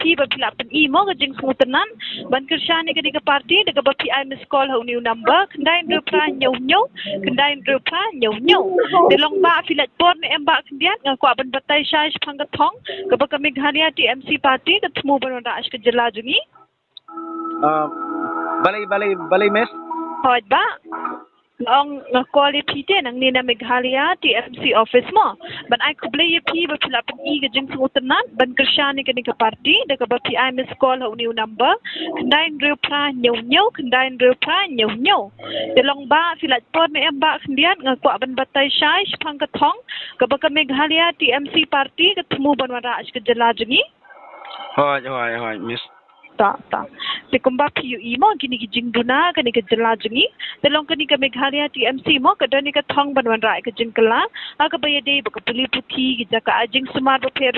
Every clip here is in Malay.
pi ba pila pen imo ka jing smutenan ban kersyani ka ka party de ka ba pi I miss call ho new number kendai ndru pra nyau nyau kendai ndru pra nyau nyau de long ba filat por ne emba kendian ngako ban batai shai phang ka thong ka ba ka Meghalaya TMC party ka thmu ban ra ash ka jilla jungi balay mes hoj ba long call ye pi te nang ni na Meghalaya TMC office mo ban ai kuble ye pi ba pila pen I ka jing smutenan ban kersyani ka ka party de ka ba pi I miss call ho new number kendai ndru pra nyau nyau kendai ndru pra nyau nyau de long ba filat por ne emba kendian ngako ban batai shai phang ka thong ka ba ka Meghalaya TMC party ka thmu ban ra ash ka jilla jungi hoi mes ta te kumba piu imo kini ki jingduna kani ka jilla jungi telong kani ka Meghalaya TMC mo ka dani ka thong banwan rai ka jingkala aga baye de ba ka puli puthi ki jaka ajing sumar ro pher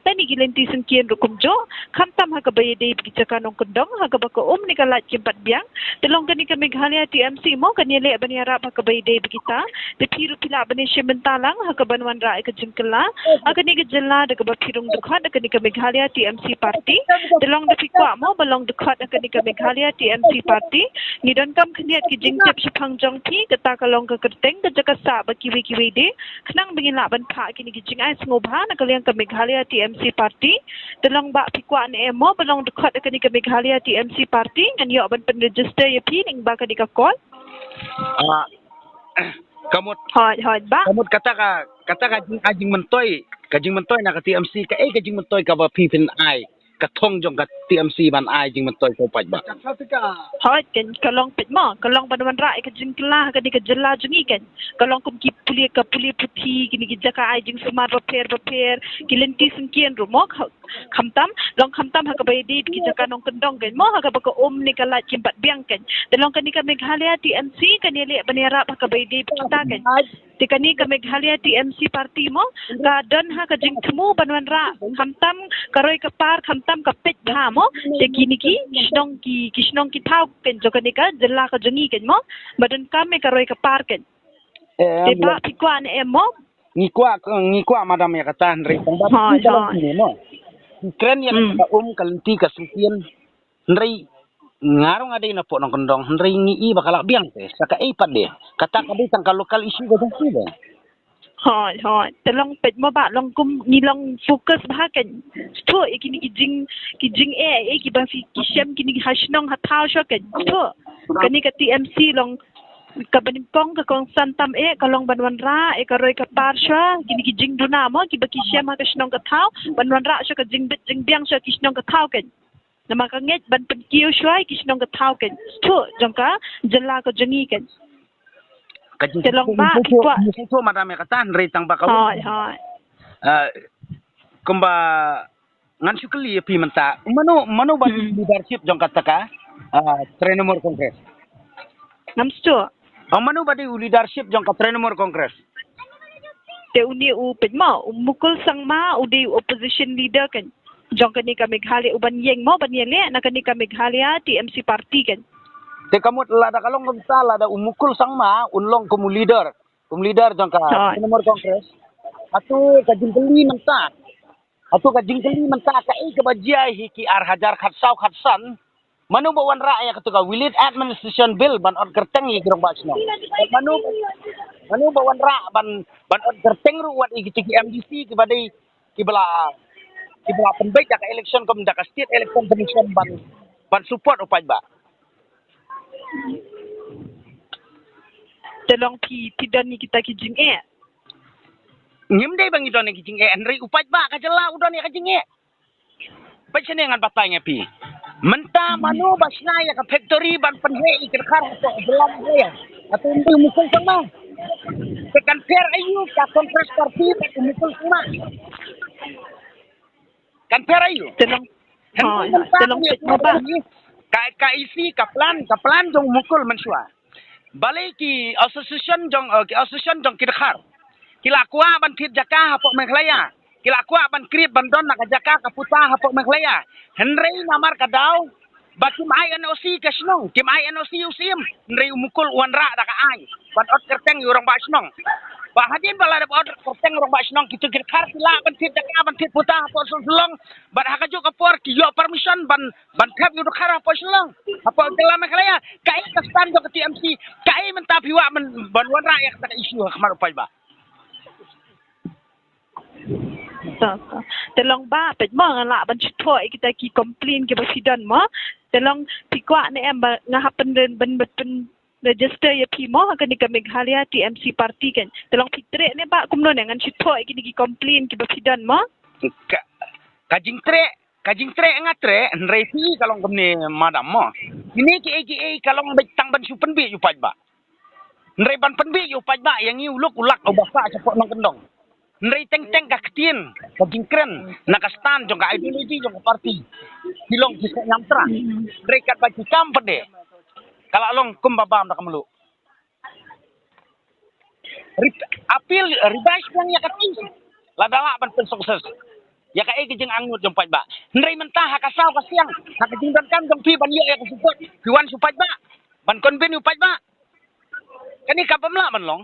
tani ki lenti sun kien ro kumjo khamtam ha ka baye de ki jaka nong kondong ha ka ba ka ni ka lat ki pat biang telong kani ka Meghalaya TMC mo kani le baniara ba ka baye de kita te phiru pila bani shimentalang ha ka banwan rai ka jingkala aga ni ka jilla de ka ba phirung dukha de kani ka Meghalaya TMC party telong de pikwa mo balong dekat akan ka Meghalaya TMC party ni don kam khniat ki jingtep shphang jong thi kata kalong ka kerteng ka jaka sa ba kiwi de khnang bingin la ban pha kini ki jingai sngoba na kaliang ka Meghalaya TMC party telong ba pikwa ne mo balong dekat akan ka Meghalaya TMC party ngan yo ban pen register ye pi ning ba ka di ka call kamut hoj ba kamut kata ka jing mentoy na ka TMC ka ka jing mentoy ka ba pipin ai ka thong jong ka TMC ban ai jing mentoy ko paj ba hoj ken kalong pit mo kalong banwan rai ka jingkla ka di ka jilla jungi ken kalong kum ki puli puthi kini ki jaka ai jing sumar ba pher ki lenti sun kien ro mo khamtam ha ka bai di ki jaka nong kendong ken mo ha ka ba ka ni ka lat kim pat biang ken telong kani ka Meghalaya TMC kani le banera ba ka bai di kita ken te kani ka Meghalaya TMC party mo ka don ha ka jing thmu banwan ra khamtam karoi ka par khamtam ka pet bha mo te kini ki kishnong ki thau ken jo kani ka jilla ka jungi ken mo badan kam me karoi ka par ken te ba pikwa ne mo ngikwa madam ya kata ndre tang ba ni mo kren yang ka kalenti ka sukien ndre ngarong ade na po nong kondong ndre ngi bakala biang te saka pat de kata ka tang ka lokal issue ga dong de hoi telong pet mo ba long kum ni long focus ba ken to ikini ki jing ki ba fi ki shem kini hashnong hathau sho ken to kani ka TMC long ka banim kong ka kong santam ka long banwan ra ka roi ka par sho kini ki jing duna mo ki ba ki shem ha ka shnong ka thau banwan ra sho ka jing biang sho ki shnong ka thau ken nama ka nget ban pen kiu shwai ki shnong ka thau ken to jongka jalla ka jungi ken telong ba pikwa so madam ya kata ndre tang ba ka hoi kumba ngan syukli pi menta mano ba leadership jong kata ka Trenumor Congress namsto mano ba di leadership jong ka Trenumor Congress te uni u pedma mukul sangma udi opposition leader kan jong kani ka Meghalaya uban yeng mo ban yele na kani ka Meghalaya TMC party kan te kamut lada kalong ngomsa lada umukul sangma unlong kum leader jong ka Trenumor Congress atu ka jingkeli menta ka ka bajai ki ar hajar khatsan manu bawan rakyat ketuka wilit administration bill ban od kerteng yi grong basno manu bawan ban od kerteng ru wat iki MDC ki badai ki bala penbaik ka election kom da state election commission ban support upaj ba telong pi dan ni kita ki jing ngim dei bang idon ki jing enri upaj ba ka jela udon ya ka jing pachene ngan batay nga pi menta manu basna ya ka factory ban penhe ikar to belam ya atau untuk mukul sama tekan fair ayu ka Congress party tak mukul sama kan fair ayu telong ba ka isi ka plan jong mukul mensua balai ki association jong kidkhar kila kuah ban fit jaka hapok Meghalaya kila kuah ban krip ban don nak jaka kaputa hapok Meghalaya henry namar kadau bakim INOC kasnong kim INOC usim henry umukul wanra da ka ai ban ot kerteng urang basnong Ba hadin bala da order kerteng rong ba sinong kitu kir kar sila ban tit da ban tit putah apa sulong ban haka jo kapor ki yo permission ban kap yu khara apa sulong apa dalam kalaya kai kastan jo ke TMC kai menta piwa ban wan rakyat tak isu khamar upai ba Telong ba pet mo ngala ban chithoi kita ki complain ki basidan mo telong pikwa ne em ngahapen ben ben register ya pi mo ka ni ka Meghalaya TMC party kan telong fitre ne ba kumno ne ngan chithoi ki complain ki basidan mo kajing tre ngatre resi kalau kemne madam mo ini ki kalau betang ban supen bi upai ba nrei ban penbi upai ba yang ni uluk ulak obasa cepok nang kendong nrei teng ka ketin ka jingkren nakastan jong ka ideologi jong ka parti bilong bisa nyamtra nrei kat baju kampede kalau long kumbabam dak melu apil ribas yang ya kating ladala ban sukses ya ka egi jeng angut jong ba nrei mentah kasau kasiang hak jingdan kan jong pi ban ye ya support piwan supai ba ban konben upai ba kani kapamla man long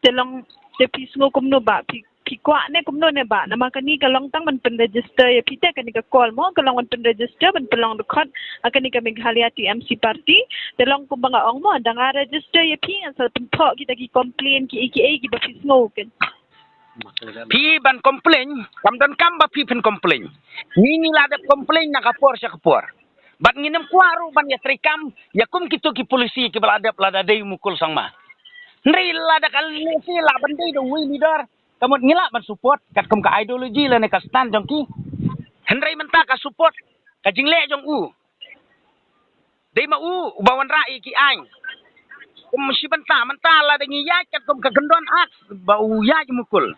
telong te pisngo kumno ba pikwa ne kumno ne ba nama kani kalong tang man pen register ya pite kani ka call mo kalong man pen register ban pelong dekat akani ka Meghalaya TMC party telong kumbanga ong mo danga register ya pi asal pentok kita ki complain ki ki ba pisngo kan pi ban komplain kam dan kam ba pi pen komplain ni ladap komplain na kapor sa kapor bat nginem kwaru ban ya trikam ya kum kitu ki polisi ki baladap ladadai mukul sangma nri lada kalisi la bandai do wi leader kamot ngila ban support kat kum ka ideologi la ne ka stand jong ki henry menta ka support ka jingle jong u dei ma u bawan rai ki ai kum si menta la de ngiya kat kum ka gendon ak ba u ya mukul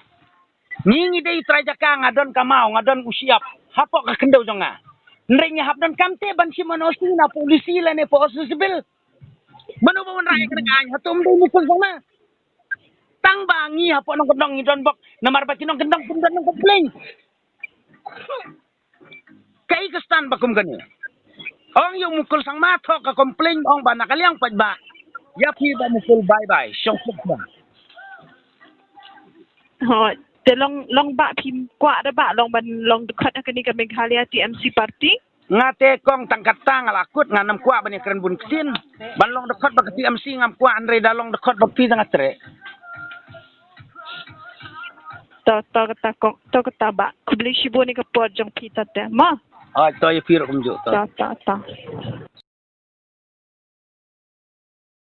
ngi dei trajaka ngadon ka mau ngadon usiap hapok ka kendau jong a nri nya hap don kamte ban si manosi na polisi la ne possible manu bawan rai ka ai hatum dei mukul jong tang bangi apa nong kendong ngidon bok namar bati nong kendong kumdan nong komplain kai kestan bakum gani ong yung mukul sang mato ka komplain ong ba nakaliang pad ba ya pi ba mukul bye syong ba ho telong long ba pim kwa da ba long ban long dekat akani ka Meghalaya TMC party ngate kong tangkat tang alakut nganam kwa bani keren bun ksin ban long dekat ba TMC ngam kwa andre dalong dekat ba pi sangat tre to kata ba kubli shibo ni ka por jong pita te ma to ya piro kumjo ta